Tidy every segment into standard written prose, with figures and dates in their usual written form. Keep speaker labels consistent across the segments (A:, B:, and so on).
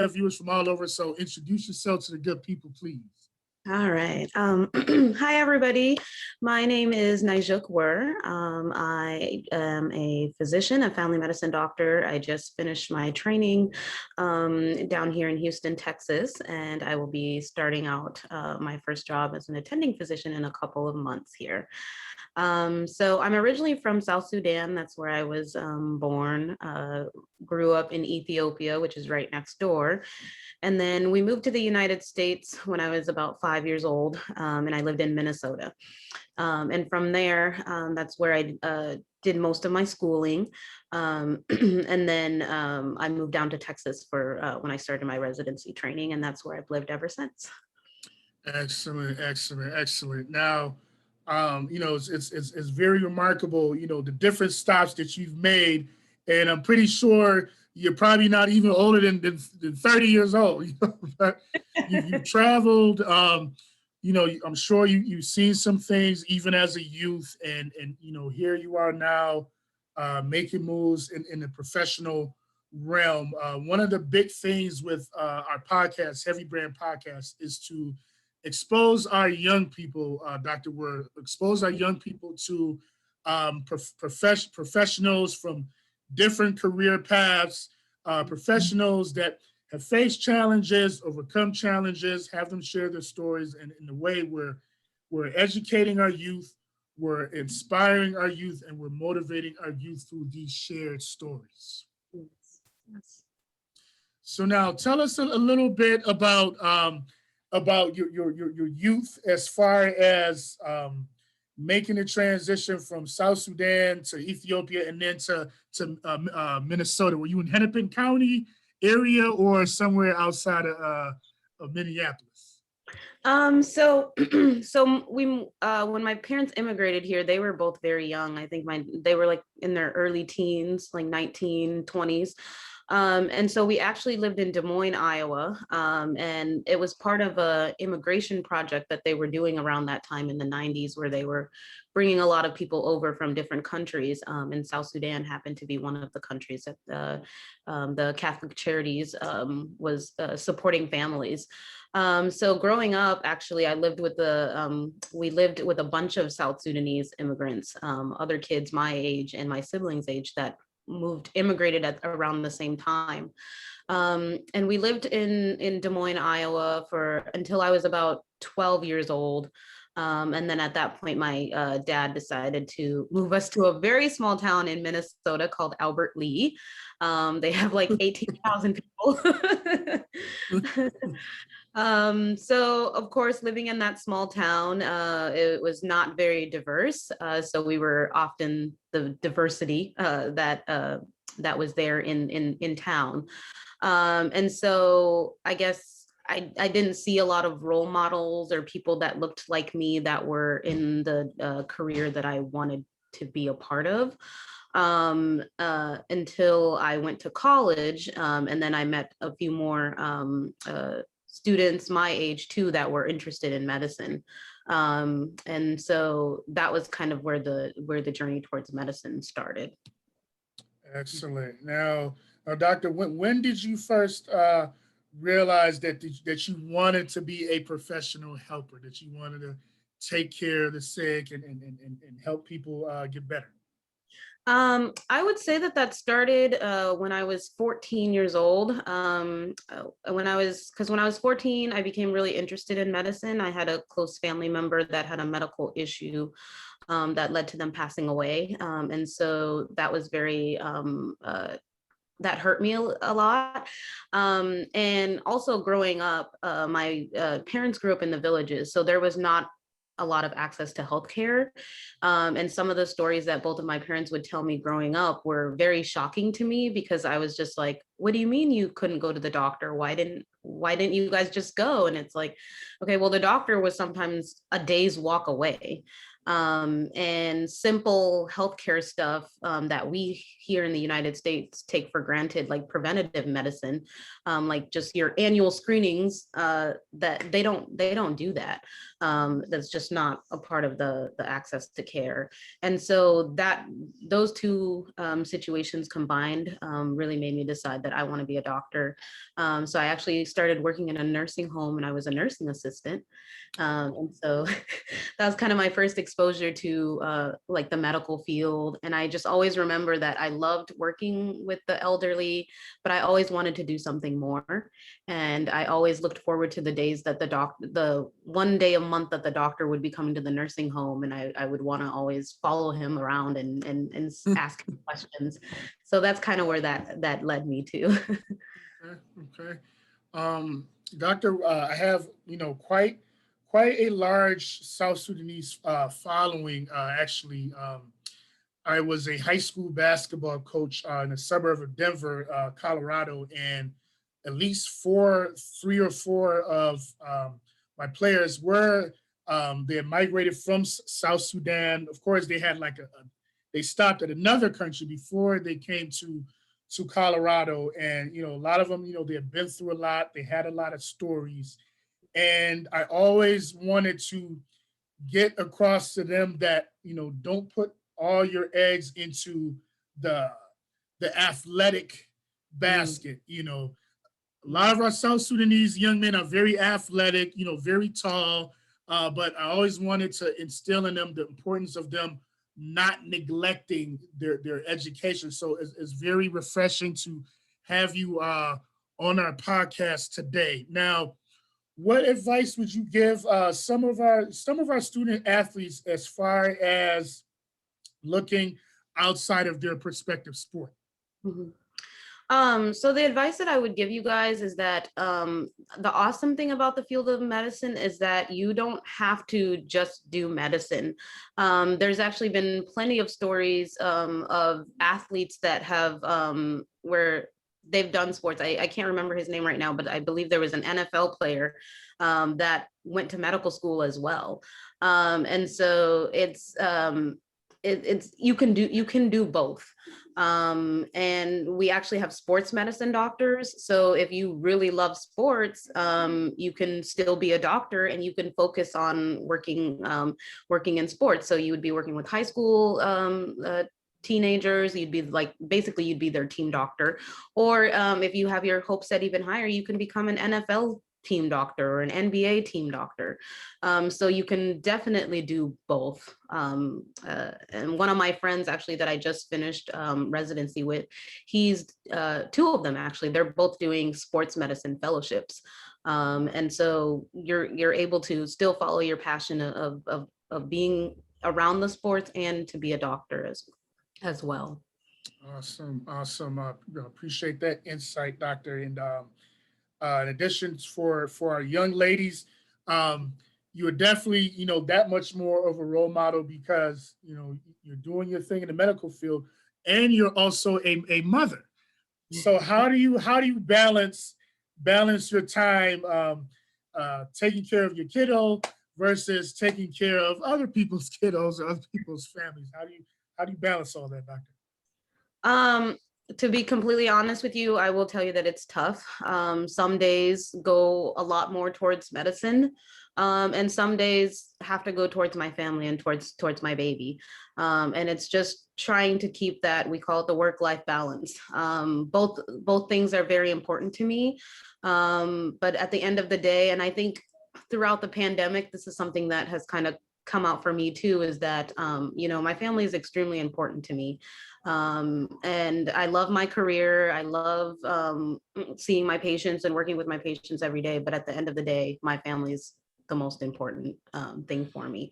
A: have viewers from all over, so introduce yourself to the good people, please.
B: All right. Hi, everybody. My name is Najuk Wer. I am a physician, a family medicine doctor. I just finished my training down here in Houston, Texas, and I will be starting out my first job as an attending physician in a couple of months here. So I'm originally from South Sudan. That's where I was born. Grew up in Ethiopia, which is right next door. And then we moved to the United States when I was about 5 years old, and I lived in Minnesota. And from there, that's where I did most of my schooling. And then I moved down to Texas for when I started my residency training, and that's where I've lived ever since.
A: Excellent, excellent, excellent. Now, it's very remarkable, the different stops that you've made, and I'm pretty sure you're probably not even older than 30 years old. But you've traveled. I'm sure you've seen some things even as a youth, and here you are now, making moves in the professional realm. One of the big things with our podcast, Heavy Brand Podcast, is to expose our young people, Dr. Word, expose our young people to professionals from different career paths, professionals that have faced challenges, overcome challenges, have them share their stories, and in the way we're educating our youth, we're inspiring our youth, and we're motivating our youth through these shared stories.
B: Yes.
A: So now tell us a little bit about your youth as far as making the transition from South Sudan to Ethiopia and then to Minnesota. Were you in Hennepin County area or somewhere outside of Minneapolis?
B: So we when my parents immigrated here, they were both very young. I think they were like in their early teens, like 19, 20s. And so we actually lived in Des Moines, Iowa, and it was part of a immigration project that they were doing around that time in the 90s, where they were bringing a lot of people over from different countries. And South Sudan happened to be one of the countries that the Catholic Charities was supporting families. So growing up, actually, we lived with a bunch of South Sudanese immigrants, other kids my age and my siblings' age that immigrated at around the same time. And we lived in Des Moines, Iowa until I was about 12 years old. And then at that point, my dad decided to move us to a very small town in Minnesota called Albert Lea. They have like 18,000 people. So of course, living in that small town, it was not very diverse. So we were often the diversity that was there in town. And so I guess I didn't see a lot of role models or people that looked like me that were in the career that I wanted to be a part of. Until I went to college, and then I met a few more students my age too that were interested in medicine, and so that was kind of where the journey towards medicine started.
A: Excellent. Now, Doctor, when did you first realize that you wanted to be a professional helper, that you wanted to take care of the sick and help people get better?
B: I would say that started when I was 14 years old. When I was 14, I became really interested in medicine. I had a close family member that had a medical issue that led to them passing away. And so that was that hurt me a lot. And also growing up, my parents grew up in the villages, so there was not a lot of access to healthcare. And some of the stories that both of my parents would tell me growing up were very shocking to me, because I was just like, what do you mean you couldn't go to the doctor? Why didn't you guys just go? And it's like, okay, well, the doctor was sometimes a day's walk away. and simple healthcare stuff that we here in the United States take for granted, like preventative medicine, like just your annual screenings, that they don't do that. That's just not a part of the access to care. And so that those two situations combined really made me decide that I want to be a doctor. So I actually started working in a nursing home, and I was a nursing assistant. And so that was kind of my first exposure to like the medical field. And I just always remember that I loved working with the elderly, but I always wanted to do something more. And I always looked forward to the days that the one day a month that the doctor would be coming to the nursing home, and I would want to always follow him around and ask him questions. So that's kind of where that led me to.
A: Okay. Doctor, I have, quite a large South Sudanese following. Actually, I was a high school basketball coach in the suburb of Denver, Colorado, and at least three or four of my players were they had migrated from South Sudan. Of course, they had they stopped at another country before they came to Colorado, and a lot of them, they had been through a lot. They had a lot of stories, and I always wanted to get across to them that don't put all your eggs into the athletic basket. A lot of our South Sudanese young men are very athletic, very tall, but I always wanted to instill in them the importance of them not neglecting their education. So it's very refreshing to have you on our podcast today. Now, what advice would you give some of our student athletes as far as looking outside of their prospective sport?
B: Mhm. So the advice that I would give you guys is that the awesome thing about the field of medicine is that you don't have to just do medicine. There's actually been plenty of stories of athletes that have where they've done sports. I can't remember his name right now, but I believe there was an NFL player that went to medical school as well. And so it's you can do both. And we actually have sports medicine doctors. So if you really love sports, you can still be a doctor and you can focus on working in sports. So you would be working with high school teenagers. You'd be basically you'd be their team doctor. Or if you have your hopes set even higher, you can become an NFL team doctor or an NBA team doctor. So you can definitely do both. And one of my friends actually that I just finished residency with, he's two of them actually, they're both doing sports medicine fellowships. And so you're able to still follow your passion of being around the sports and to be a doctor as well.
A: Awesome. Appreciate that insight, Doctor. And in addition, for our young ladies, you are definitely that much more of a role model because you're doing your thing in the medical field, and you're also a mother. So how do you balance your time taking care of your kiddo versus taking care of other people's kiddos or other people's families? How do you balance all that, Doctor?
B: Um, to be completely honest with you, I will tell you that it's tough. Some days go a lot more towards medicine, and some days have to go towards my family and towards my baby. And it's just trying to keep that, we call it the work-life balance. Both things are very important to me. But at the end of the day, and I think throughout the pandemic, this is something that has kind of come out for me too, is that my family is extremely important to me. And I love my career. I love seeing my patients and working with my patients every day. But at the end of the day, my family is the most important thing for me.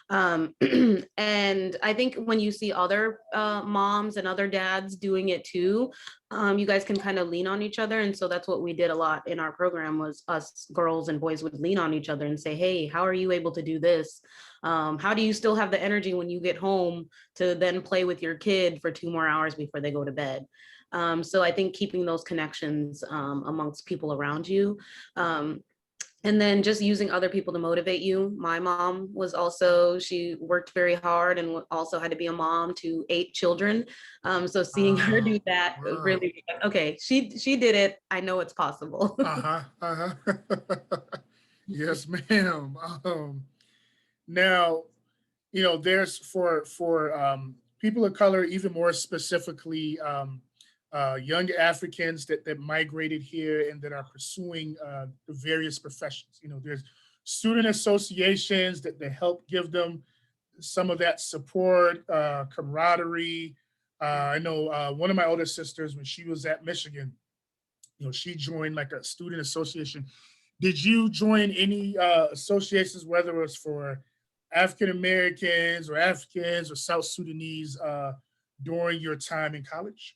B: And I think when you see other moms and other dads doing it too, you guys can kind of lean on each other. And so that's what we did a lot in our program, was us girls and boys would lean on each other and say, hey, how are you able to do this? How do you still have the energy when you get home to then play with your kid for 2 more hours before they go to bed? So I think keeping those connections amongst people around you. And then just using other people to motivate you. My mom was also, she worked very hard and also had to be a mom to 8 children. So seeing her do that
A: Wow.
B: really, okay, she did it. I know it's possible.
A: Uh-huh. Uh-huh. Yes, ma'am. Now, there's for people of color, even more specifically, young Africans that migrated here and that are pursuing the various professions. There's student associations that help give them some of that support, camaraderie. I know one of my older sisters, when she was at Michigan, she joined like a student association. Did you join any associations, whether it was for African Americans or Africans or South Sudanese during your time in college?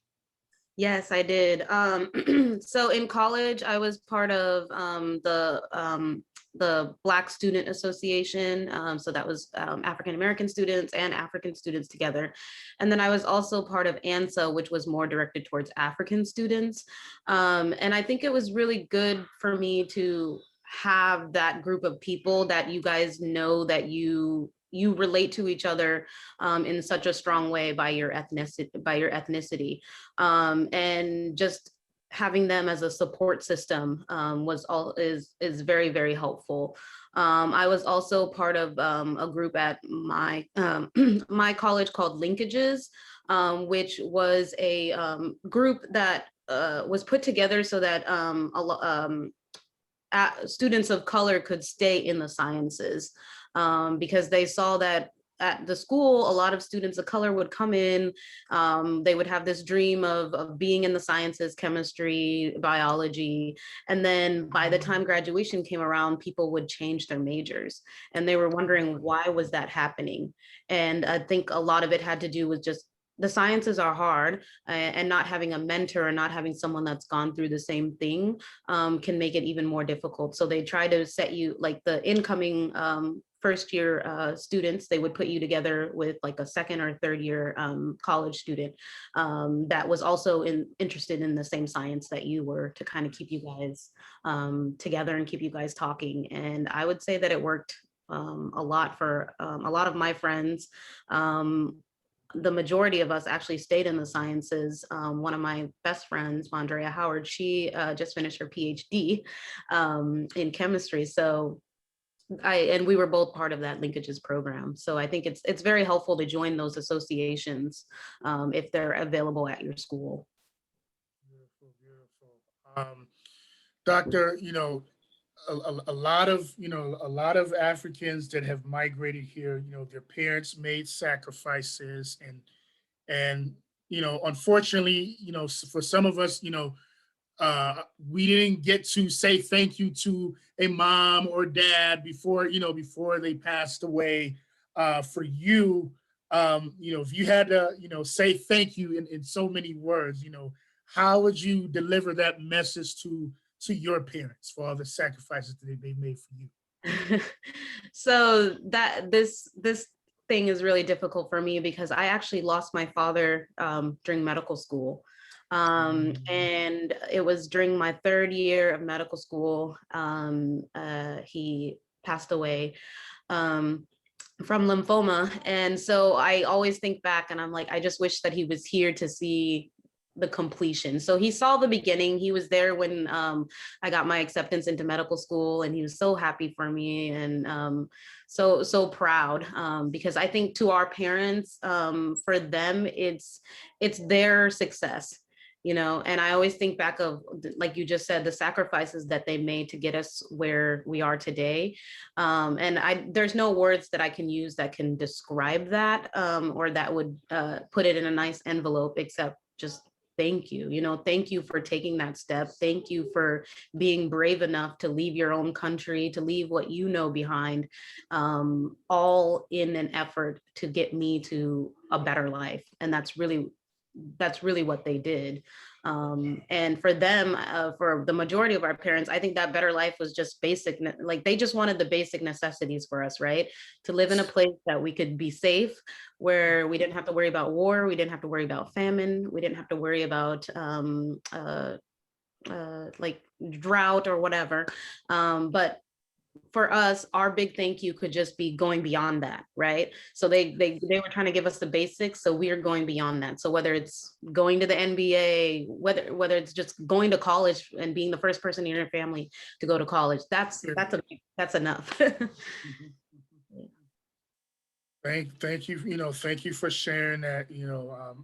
B: Yes, I did. So in college, I was part of the Black Student Association. So that was African American students and African students together. And then I was also part of ANSA, which was more directed towards African students. And I think it was really good for me to have that group of people that you guys know that you relate to each other in such a strong way by your ethnicity, and just having them as a support system is very, very helpful. I was also part of a group at my my college called Linkages, which was a group that was put together so that students of color could stay in the sciences, because they saw that at the school, a lot of students of color would come in. They would have this dream of being in the sciences, chemistry, biology. And then by the time graduation came around, people would change their majors. And they were wondering, why was that happening? And I think a lot of it had to do with just the sciences are hard, and not having a mentor or not having someone that's gone through the same thing can make it even more difficult. So they try to set you, like the incoming first year students, they would put you together with like a second or third year college student that was also interested in the same science that you were, to kind of keep you guys together and keep you guys talking. And I would say that it worked a lot for a lot of my friends. The majority of us actually stayed in the sciences. One of my best friends, Andrea Howard, she just finished her PhD in chemistry. So and we were both part of that linkages program. So I think it's very helpful to join those associations if they're available at your school.
A: Beautiful, beautiful. Doctor, a lot of Africans that have migrated here, their parents made sacrifices, and unfortunately, for some of us, we didn't get to say thank you to a mom or dad before they passed away. For you, if you had to, say thank you in so many words, how would you deliver that message to your parents for all the sacrifices that they made for you?
B: So that this thing is really difficult for me because I actually lost my father during medical school. And it was during my 3rd year of medical school. He passed away from lymphoma. And so I always think back and I'm like, I just wish that he was here to see the completion. So he saw the beginning. He was there when I got my acceptance into medical school, and he was so happy for me, and so proud, because I think to our parents, for them, it's their success. And I always think back of, like you just said, the sacrifices that they made to get us where we are today. And there's no words that I can use that can describe that, or that would put it in a nice envelope, except just thank you. Thank you for taking that step. Thank you for being brave enough to leave your own country, to leave what you know behind, all in an effort to get me to a better life. And that's really what they did. And for them, for the majority of our parents, I think that better life was just basic, like they just wanted the basic necessities for us, right? To live in a place that we could be safe, where we didn't have to worry about war, we didn't have to worry about famine, we didn't have to worry about like drought or whatever. But for us, our big thank you could just be going beyond that, right? So they were trying to give us the basics, so we're going beyond that. So whether it's going to the NBA, whether it's just going to college and being the first person in your family to go to college, that's enough.
A: Thank you, thank you for sharing that.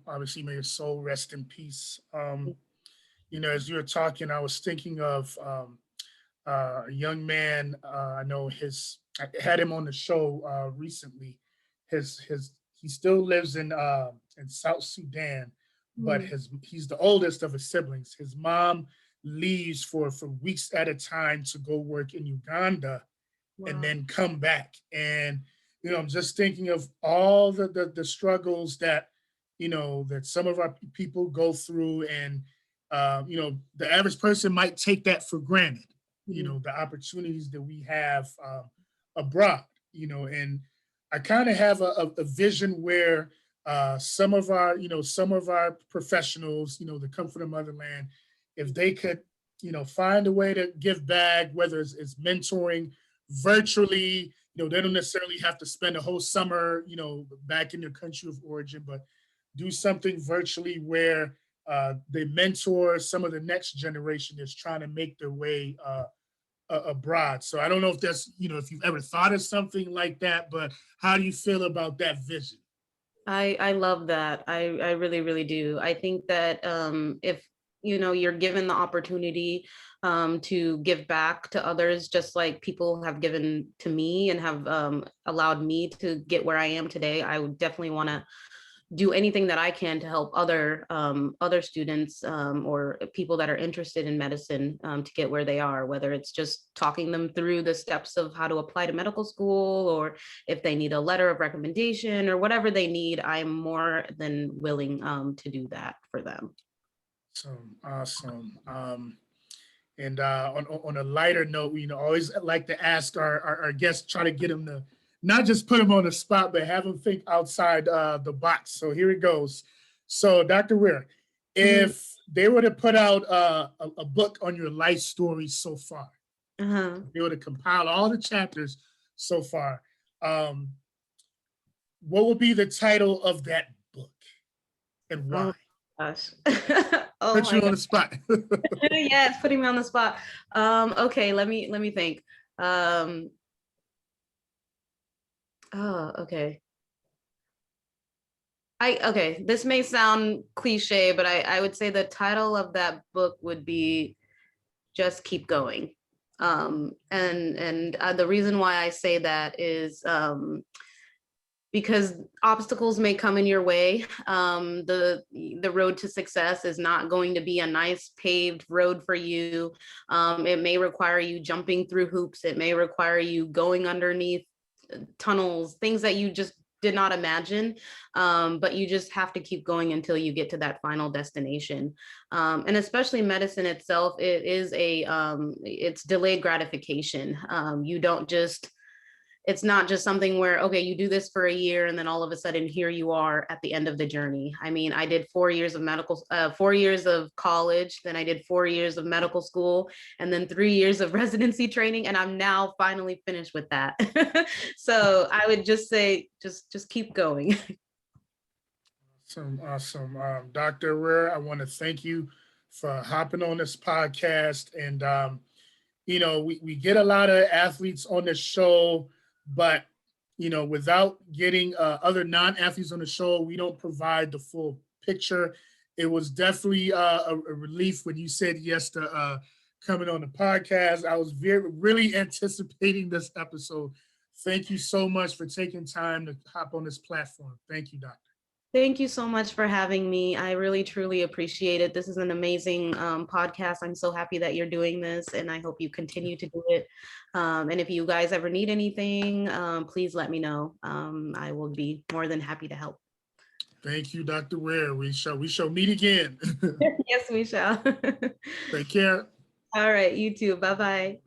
A: Obviously, may your soul rest in peace. As you were talking, I was thinking of a young man. I know I had him on the show recently. He still lives in South Sudan, but he's the oldest of his siblings. His mom leaves for weeks at a time to go work in Uganda and then come back. And I'm just thinking of all the struggles that that some of our people go through, and the average person might take that for granted. The opportunities that we have abroad. And I kind of have a vision where some of our professionals, that come from the motherland, if they could, find a way to give back, whether it's mentoring virtually, they don't necessarily have to spend a whole summer, back in their country of origin, but do something virtually where they mentor some of the next generation that's trying to make their way abroad. So I don't know if that's, if you've ever thought of something like that, but how do you feel about that vision?
B: I love that. I really, really do. I think that if you're given the opportunity to give back to others, just like people have given to me and have allowed me to get where I am today, I would definitely want to do anything that I can to help other students or people that are interested in medicine to get where they are, whether it's just talking them through the steps of how to apply to medical school, or if they need a letter of recommendation or whatever they need, I'm more than willing to do that for them.
A: Awesome. And on a lighter note, we always like to ask our guests, try to get them to not just put them on the spot, but have them think outside the box. So here it goes. So Dr. Weir, if they were to put out a book on your life story so far, they were to compile all the chapters so far, what would be the title of that book and why?
B: Oh gosh.
A: Put you on the spot.
B: Yeah, it's putting me on the spot. Okay, let me think. Okay. Okay, this may sound cliche, but I would say the title of that book would be Just Keep Going. And the reason why I say that is because obstacles may come in your way. The road to success is not going to be a nice paved road for you. It may require you jumping through hoops. It may require you going underneath tunnels, things that you just did not imagine, but you just have to keep going until you get to that final destination. And especially medicine itself, it's delayed gratification. You don't just, it's not just something where, okay, you do this for a year and then all of a sudden here you are at the end of the journey. I mean, I did 4 years of 4 years of college, then I did 4 years of medical school, and then 3 years of residency training, and I'm now finally finished with that. So I would just say, just keep going.
A: Awesome. Dr. Weir, I want to thank you for hopping on this podcast. And, we get a lot of athletes on the show, but without getting other non-athletes on the show, we don't provide the full picture. It was definitely a relief when you said yes to coming on the podcast. I was really anticipating this episode. Thank you so much for taking time to hop on this platform. Thank you, Doctor.
B: Thank you so much for having me. I really, truly appreciate it. This is an amazing podcast. I'm so happy that you're doing this, and I hope you continue to do it. And if you guys ever need anything, please let me know. I will be more than happy to help.
A: Thank you, Dr. Weir. We shall meet again.
B: Yes, we shall.
A: Take care.
B: All right, you too. Bye-bye.